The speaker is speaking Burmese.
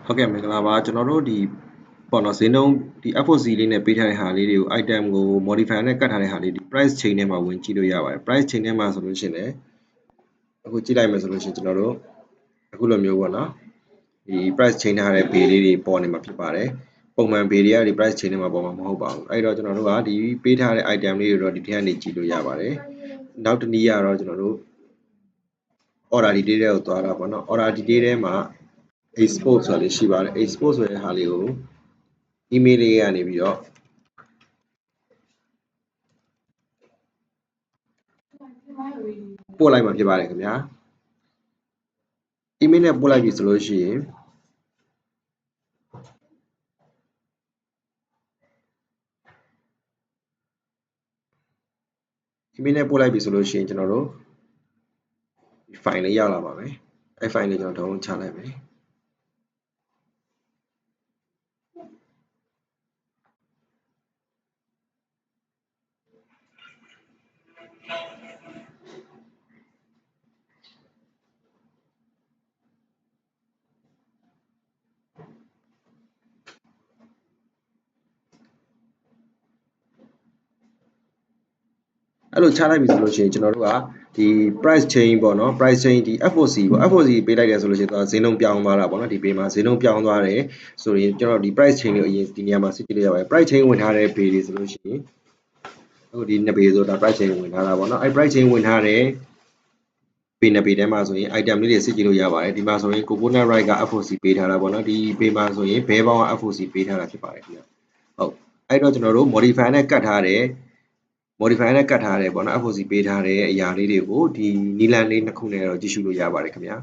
ဟုတ်ကဲ့မင်္ဂလာပါကျွန်တော်တို့ဒီပေါ့နော်ဈေးနှုန်းဒီ FOC လေးနဲ့ပေးထားတဲ့ဟာလေးတွေကို item ကို modify နဲ့ကတ်ထားတဲ့ဟာလေးဒီ price chain ထဲမှာဝင်ကြည့်လို့ရပါတယ် price chain ထဲမှာဆိုလို့ရှိရင်လည်းအခုကြည့်လိုက်မယ်ဆိုလို့ရှိရင်ကျွန်တော်တို့အခုလိုမျိုးပေါ့နော်ဒီ price chain ထားတဲ့ bay လေးတွေပေါ်နေမှာဖြစ်ပါတယ်ပုံမှန် bay တွေကဒီ price chain ထဲမှာပေါ်မှာမဟုတ်ပါဘူးအဲ့တော့ကျွန်တော်တို့ကဒီပေးထားတဲ့ item လေးတွေတော့ဒီထဲကနေကြည့်လို့ရပါတယ်နောက်တစ်နည်းကတော့ကျွန်တော်တို့ order detail တွေကိုသွားတာပေါ့နော် order detail ထဲမှာexport ဆိုတာလေးရှိပါတယ် export ဆိုတဲ့ဟာလေးကို email လေးကနေပြီးတော့ပို့လိုက်မှာဖြစ်ပါတယ်ခင်ဗျာ email နဲ့ပို့လိုက်ပြီဆိုလို့ရှိရင်email နဲ့ပို့လိုက်ပြီဆိုလို့ရှိရင်ကျွန်တော်တို့ file လေးရောက်လာပါမယ်အဲ့ file လေးကျွန်တော် download ချလိုက်မယ်အဲ့လိုချလိုက်ပြီဆိုလို့ရှိရင်ကျွန်တော်တို့ကဒီ price chain ပေါ့နော် price chain ဒီ FOC ပေါ့ FOC ပေးလိုက်တယ်ဆိုလို့ရှိရင်သူကဈေးနှုန်းပြောင်းသွားတာပေါ့နော်ဒီ pay မှာဈေးနှုန်းပြောင်းသွားတယ်ဆိုရင်ကျွန်တော်ဒီ price chain ကိုအရင်ဒီနေရာမှာစစ်ကြည့်လို့ရပါတယ် price chain ဝင်ထားတဲ့ pay တွေဆိုလို့ရှိရင်အခုဒီ2 pay ဆိုတာ price chain ဝင်ထားတာပေါ့နော်အဲ့ price chain ဝင်ထားတဲ့ pay 2 pay ထဲမှာဆိုရင် item လေးတွေစစ်ကြည့်လို့ရပါတယ်ဒီမှာဆိုရင် coconut rice က FOC ပေးထားတာပေါ့နော်ဒီ pay မှာဆိုရင်ဘဲပေါင်းက FOC ပေးထားတာဖြစ်ပါတယ်ခင်ဗျဟုတ်အဲ့တော့ကျွန်တော်တို့ modify နဲ့ကတ်ထားတဲ့ modify နဲ့ကတ်ထားတယ်ပေါ့နော် FOC ပေးထားတဲ့အရာလေးတွေကိုဒီနီလန်လေးနှစ်ခုနဲ့တော့ကြည့်ရှုလို့ရပါတယ်ခင်ဗျာ